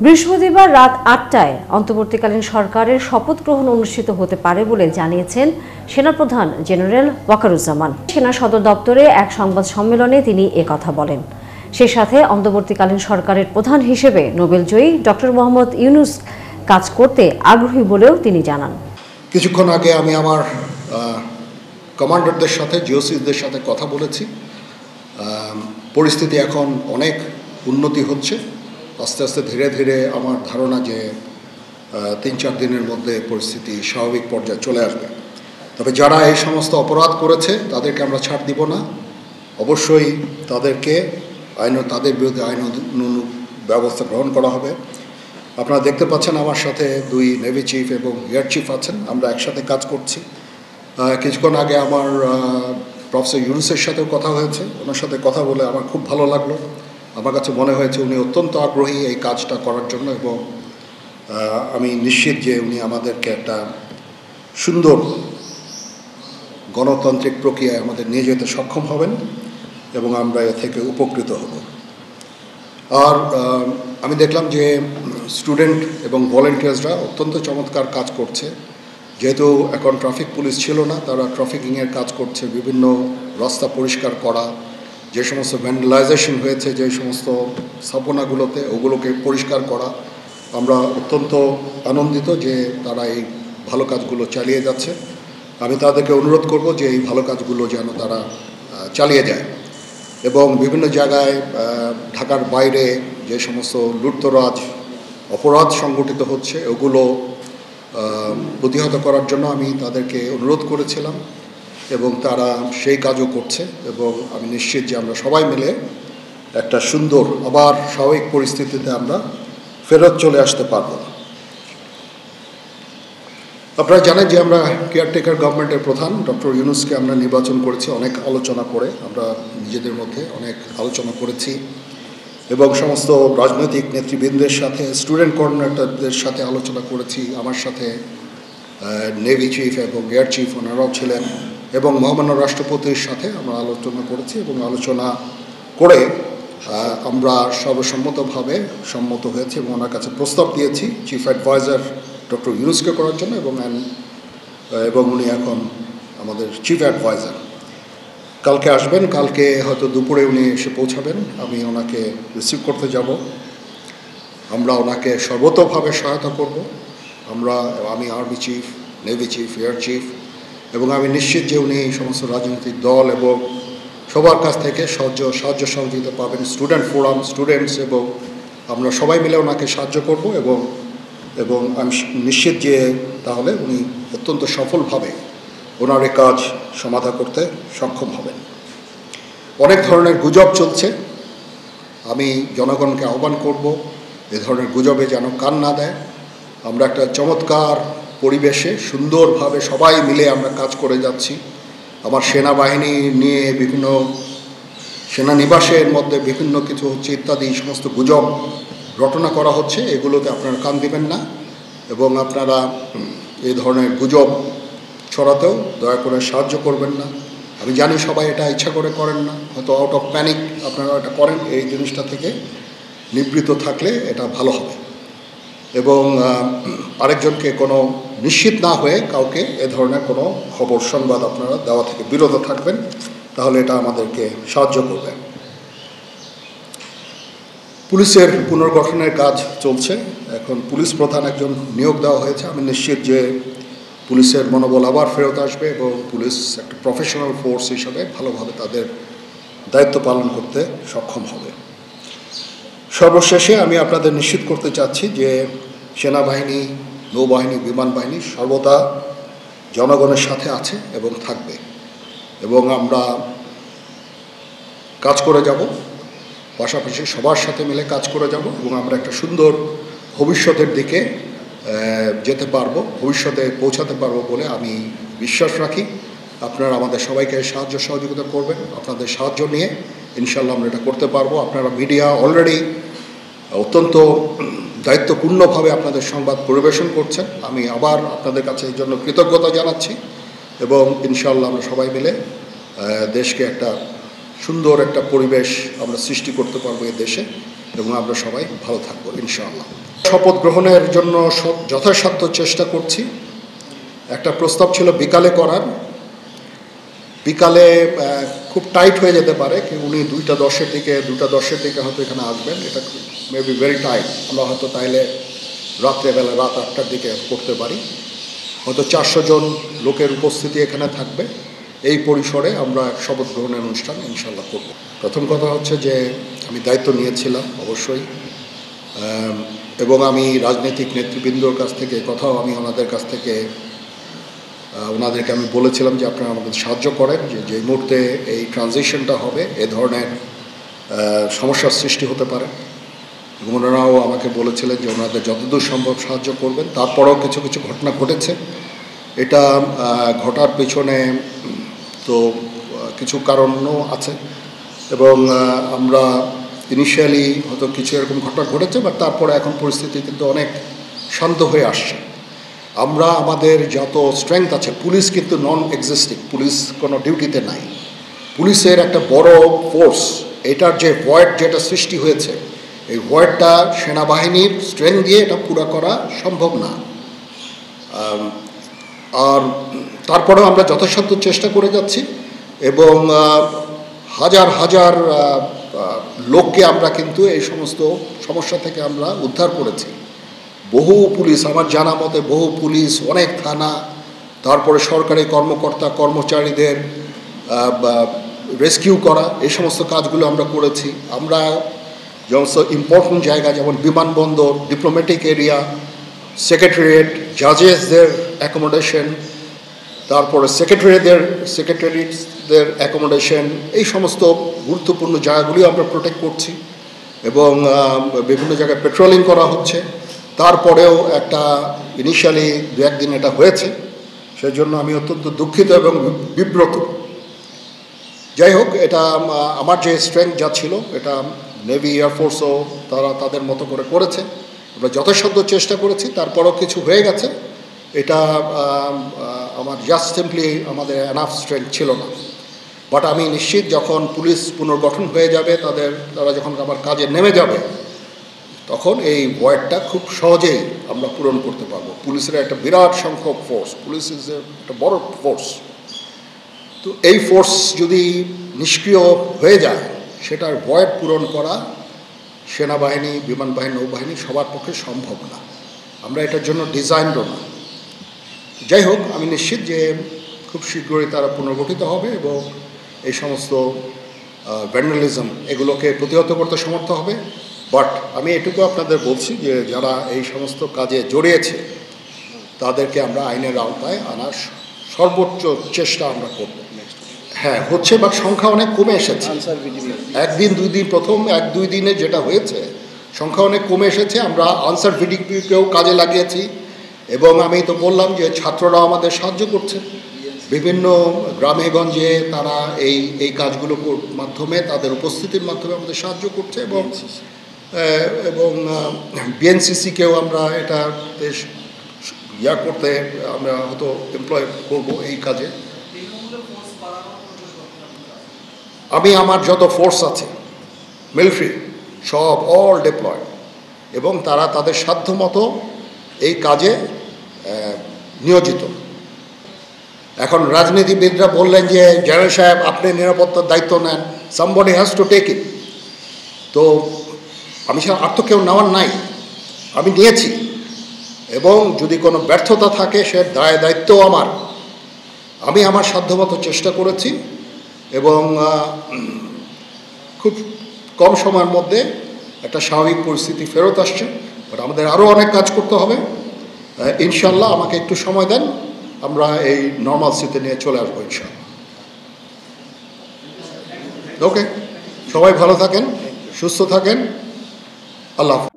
বৃহস্পতিবার রাত ৮টায় অন্তর্বর্তীকালীন সরকারের শপথ গ্রহণ অনুষ্ঠিত হতে পারে বলে জানিয়েছেন সেনাপ্রধান জেনারেল ওয়াকারুজ্জামান। সেনা সদর দপ্তরে এক সংবাদ সম্মেলনে তিনি একথা বলেন। সেই সাথে অন্তর্বর্তীকালীন সরকারের প্রধান হিসেবে নোবেলজয়ী ডক্টর মোহাম্মদ ইউনূস কাজ করতে আগ্রহী বলেও তিনি জানান। কিছুক্ষণ আগে আমি আমার কমান্ডারদের সাথে জিওসিদের সাথে কথা বলেছি। পরিস্থিতি এখন অনেক উন্নতি হচ্ছে। আস্তে আস্তে ধীরে ধীরে আমার ধারণা যে ৩-৪ দিনের মধ্যে পরিস্থিতি স্বাভাবিক পর্যায়ে চলে আসবে। তবে যারা এই সমস্ত অপরাধ করেছে তাদেরকে আমরা ছাড় দিব না। অবশ্যই তাদের বিরুদ্ধে আইন ব্যবস্থা গ্রহণ করা হবে। আপনারা দেখতে পাচ্ছেন আমার সাথে 2 নেভি চিফ এবং এয়ার চিফ আছেন। আমরা একসাথে কাজ করছি। কিছুক্ষণ আগে আমার প্রফেসর ইউনূসের সাথেও কথা হয়েছে। ওনার সাথে কথা বলে আমার খুব ভালো লাগলো। আমার কাছে মনে হয়েছে উনি অত্যন্ত আগ্রহী এই কাজটা করার জন্য, এবং আমি নিশ্চিত যে উনি আমাদেরকে একটা সুন্দর গণতান্ত্রিক প্রক্রিয়ায় আমাদের নিয়ে যেতে সক্ষম হবেন এবং আমরা এ থেকে উপকৃত হব। আর আমি দেখলাম যে স্টুডেন্ট এবং ভলেন্টিয়ার্সরা অত্যন্ত চমৎকার কাজ করছে। যেহেতু এখন ট্রাফিক পুলিশ ছিল না, তারা ট্রাফিকিংয়ের কাজ করছে, বিভিন্ন রাস্তা পরিষ্কার করা, যে সমস্ত ভ্যান্ডালাইজেশন হয়েছে যে সমস্ত স্থাপনাগুলোতে, ওগুলোকে পরিষ্কার করা। আমরা অত্যন্ত আনন্দিত যে তারা এই ভালো কাজগুলো চালিয়ে যাচ্ছে। আমি তাদেরকে অনুরোধ করব যে এই ভালো কাজগুলো যেন তারা চালিয়ে যায় এবং বিভিন্ন জায়গায় ঢাকার বাইরে যে সমস্ত লুটতরাজ অপরাধ সংগঠিত হচ্ছে ওগুলো প্রতিহত করার জন্য আমি তাদেরকে অনুরোধ করেছিলাম এবং তারা সেই কাজও করছে। এবং আমি নিশ্চিত যে আমরা সবাই মিলে একটা সুন্দর আবার স্বাভাবিক পরিস্থিতিতে আমরা ফেরত চলে আসতে পারব। আপনারা জানেন যে আমরা কেয়ারটেকার গভর্নমেন্টের প্রধান ডক্টর ইউনূসকে আমরা নির্বাচন করেছি অনেক আলোচনা করে। আমরা নিজেদের মধ্যে অনেক আলোচনা করেছি এবং সমস্ত রাজনৈতিক নেতৃবৃন্দের সাথে, স্টুডেন্ট কোঅর্ডিনেটরদের সাথে আলোচনা করেছি। আমার সাথে নেভি চিফ এবং এয়ার চিফ ওনারাও ছিলেন এবং মহামান্য রাষ্ট্রপতির সাথে আমরা আলোচনা করেছি এবং আলোচনা করে আমরা সর্বসম্মতভাবে সম্মত হয়েছি এবং ওনার কাছে প্রস্তাব দিয়েছি চিফ অ্যাডভাইজার ডক্টর ইউনূসকে করার জন্য এবং উনি এখন আমাদের চিফ অ্যাডভাইজার। কালকে আসবেন, কালকে হয়তো দুপুরে উনি এসে পৌঁছাবেন। আমি ওনাকে রিসিভ করতে যাব। আমরা ওনাকে সর্বতোভাবে সহায়তা করব। আমি army chief, navy chief, air chief, এবং আমি নিশ্চিত যে উনি এই সমস্ত রাজনৈতিক দল এবং সবার কাছ থেকে সাহায্য সহযোগিতা পাবেন। স্টুডেন্ট ফোরাম, স্টুডেন্টস, এবং আমরা সবাই মিলে ওনাকে সাহায্য করব এবং আমি নিশ্চিত যে তাহলে উনি অত্যন্ত সফলভাবে ওনার এই কাজ সমাধা করতে সক্ষম হবেন। অনেক ধরনের গুজব চলছে। আমি জনগণকে আহ্বান করব এ ধরনের গুজবে যেন কান না দেয়। আমরা একটা চমৎকার পরিবেশে সুন্দরভাবে সবাই মিলে আমরা কাজ করে যাচ্ছি। আমার সেনাবাহিনী নিয়ে বিভিন্ন সেনানিবাসের মধ্যে বিভিন্ন কিছু হচ্ছে ইত্যাদি সমস্ত গুজব রটনা করা হচ্ছে। এগুলোতে আপনারা কান দিবেন না এবং আপনারা এই ধরনের গুজব ছড়াতেও দয়া করে সাহায্য করবেন না। আমি জানি সবাই এটা ইচ্ছা করে করেন না, হয়তো আউট অফ প্যানিক আপনারা এটা করেন। এই জিনিসটা থেকে নিবৃত্ত থাকলে এটা ভালো হবে এবং আরেকজনকে কোনো নিশ্চিত না হয়ে কাউকে এ ধরনের কোনো খবর সংবাদ আপনারা দেওয়া থেকে বিরত থাকবেন, তাহলে এটা আমাদেরকে সাহায্য করবে। পুলিশের পুনর্গঠনের কাজ চলছে। এখন পুলিশ প্রধান একজন নিয়োগ দেওয়া হয়েছে। আমি নিশ্চিত যে পুলিশের মনোবল আবার ফেরত আসবে এবং পুলিশ একটা প্রফেশনাল ফোর্স হিসাবে ভালোভাবে তাদের দায়িত্ব পালন করতে সক্ষম হবে। সর্বশেষে আমি আপনাদের নিশ্চিত করতে চাচ্ছি যে সেনাবাহিনী, নৌবাহিনী, বিমান বাহিনী সর্বদা জনগণের সাথে আছে এবং থাকবে এবং আমরা কাজ করে যাব, পাশাপাশি সবার সাথে মিলে কাজ করে যাব এবং আমরা একটা সুন্দর ভবিষ্যতের দিকে যেতে পারবো, ভবিষ্যতে পৌঁছাতে পারবো বলে আমি বিশ্বাস রাখি। আপনারা আমাদের সবাইকে সাহায্য সহযোগিতা করবেন। আপনাদের সাহায্য নিয়ে ইনশাল্লাহ আমরা এটা করতে পারবো। আপনারা মিডিয়া অলরেডি অত্যন্ত দায়িত্বপূর্ণভাবে আপনাদের সংবাদ পরিবেশন করছেন। আমি আবার আপনাদের কাছে এই জন্য কৃতজ্ঞতা জানাচ্ছি এবং ইনশাল্লাহ আমরা সবাই মিলে দেশকে একটা সুন্দর একটা পরিবেশ আমরা সৃষ্টি করতে পারবো এই দেশে। এবং আমরা সবাই ভালো থাকবো ইনশাআল্লাহ। শপথ গ্রহণের জন্য যথাসাধ্য চেষ্টা করছি। একটা প্রস্তাব ছিল বিকালে করার, বিকালে খুব টাইট হয়ে যেতে পারে কি উনি 2:10 দিকে হয়তো এখানে আসবেন, এটা মেবি ভেরি টাইট। আমরা হয়তো তাইলে রাত্রেবেলা রাত 8টার দিকে করতে পারি, হয়তো 400 জন লোকের উপস্থিতি এখানে থাকবে। এই পরিসরে আমরা শপথ গ্রহণের অনুষ্ঠান ইনশাল্লাহ করব। প্রথম কথা হচ্ছে যে আমি দায়িত্ব নিয়েছিলাম অবশ্যই, এবং আমি রাজনৈতিক নেতৃবৃন্দর কাছ থেকে কথাও আমি ওনাদেরকে আমি বলেছিলাম যে আপনারা আমাদের সাহায্য করেন, যে মুহূর্তে এই ট্রানজিশনটা হবে এ ধরনের সমস্যার সৃষ্টি হতে পারে, এবং ওনারাও আমাকে বলেছিলেন যে ওনাদের যতদূর সম্ভব সাহায্য করবেন। তারপরেও কিছু কিছু ঘটনা ঘটেছে, এটা ঘটার পেছনে তো কিছু কারণও আছে, এবং আমরা ইনিশিয়ালি হয়তো কিছু এরকম ঘটনা ঘটেছে, বাট তারপরে এখন পরিস্থিতি কিন্তু অনেক শান্ত হয়ে আসছে। আমরা আমাদের যত স্ট্রেংথ আছে, পুলিশ কিন্তু নন এক্সিস্টিং, পুলিশ কোনো ডিউটিতে নাই। পুলিশের একটা বড় ফোর্স, এটার যে ভয়েড যেটা সৃষ্টি হয়েছে, এই ভয়েডটা সেনাবাহিনীর স্ট্রেংথ দিয়ে এটা পুরো করা সম্ভব না। আর তারপরেও আমরা যথাসাধ্য চেষ্টা করে যাচ্ছি, এবং হাজার হাজার লোককে আমরা কিন্তু এই সমস্ত সমস্যা থেকে আমরা উদ্ধার করেছি। বহু পুলিশ, আমার জানা মতে বহু পুলিশ, অনেক থানা, তারপরে সরকারি কর্মকর্তা কর্মচারীদের রেস্কিউ করা, এই সমস্ত কাজগুলো আমরা করেছি। আমরা সমস্ত ইম্পর্টেন্ট জায়গা যেমন বিমানবন্দর, ডিপ্লোম্যাটিক এরিয়া, সেক্রেটারিয়েট, জাজেসদের অ্যাকোমোডেশন, তারপরে সেক্রেটারিদের অ্যাকোমোডেশন, এই সমস্ত গুরুত্বপূর্ণ জায়গাগুলিও আমরা প্রোটেক্ট করছি, এবং বিভিন্ন জায়গায় পেট্রোলিং করা হচ্ছে। তারপরেও একটা ইনিশিয়ালি 2-1 দিন এটা হয়েছে, সেজন্য আমি অত্যন্ত দুঃখিত এবং বিব্রত। যাই হোক, এটা আমার যে স্ট্রেংথ যা ছিল এটা নেভি এয়ারফোর্সও তারা তাদের মতো করে করেছে, আমরা যথাসাধ্য চেষ্টা করেছি। তারপরও কিছু হয়ে গেছে, এটা আমার জাস্ট সিম্পলি আমাদের এনাফ স্ট্রেংথ ছিল না। বাট আমি নিশ্চিত যখন পুলিশ পুনর্গঠন হয়ে যাবে, তারা যখন আবার কাজে নেমে যাবে, তখন এই ভয়েডটা খুব সহজেই আমরা পূরণ করতে পারবো। পুলিশের একটা বিরাট সংখ্যক ফোর্স, পুলিশ ইজ একটা বড় ফোর্স। তো এই ফোর্স যদি নিষ্ক্রিয় হয়ে যায়, সেটার ভয়েড পূরণ করা সেনাবাহিনী, বিমান বাহিনী, নৌবাহিনী সবার পক্ষে সম্ভব না। আমরা এটার জন্য ডিজাইনও না। যাই হোক, আমি নিশ্চিত যে খুব শীঘ্রই তারা পুনর্গঠিত হবে, এবং এই সমস্ত ভ্যান্ডালিজম এগুলোকে প্রতিহত করতে সমর্থ হবে। বাট আমি এটুকু আপনাদের বলছি যে যারা এই সমস্ত কাজে জড়িয়েছে তাদেরকে আমরা আইনের আওতায় আনার সর্বোচ্চ চেষ্টা আমরা করব। হ্যাঁ হচ্ছে, বাট সংখ্যা অনেক কমে এসেছে। 1-2 দিন, প্রথম 1-2 দিনে যেটা হয়েছে সংখ্যা অনেক কমে এসেছে। আমরা আনসার ভিডিপিকেও কাজে লাগিয়েছি, এবং আমি তো বললাম যে ছাত্ররা আমাদের সাহায্য করছে বিভিন্ন গ্রামে গঞ্জে, তারা এই কাজগুলোর মাধ্যমে, তাদের উপস্থিতির মাধ্যমে আমাদের সাহায্য করছে, এবং বিএনসিসিকেও আমরা এটা করতে আমরা হয়তো এমপ্লয় করব এই কাজে। আমি আমার যত ফোর্স আছে মিলিটারি সব অল ডিপ্লয়েড, এবং তারা তাদের সাধ্যমতো এই কাজে নিয়োজিত। এখন রাজনীতিবিদরা বললেন যে জেনারেল সাহেব আপনি নিরাপত্তার দায়িত্ব নেন, somebody has to take it. তো আমি আর তো কেউ নেওয়ার নাই, আমি নিয়েছি, এবং যদি কোনো ব্যর্থতা থাকে সে দায়িত্ব আমার। আমি আমার সাধ্যমতো চেষ্টা করেছি, এবং খুব কম সময়ের মধ্যে একটা স্বাভাবিক পরিস্থিতি ফেরত আসছে। বাট আমাদের আরও অনেক কাজ করতে হবে ইনশাল্লাহ। আমাকে একটু সময় দেন, আমরা এই নর্মালসিতে নিয়ে চলে আসবো ইনশাল্লাহ। ওকে, সবাই ভালো থাকেন, সুস্থ থাকেন, আল্লাহ হাফেজ।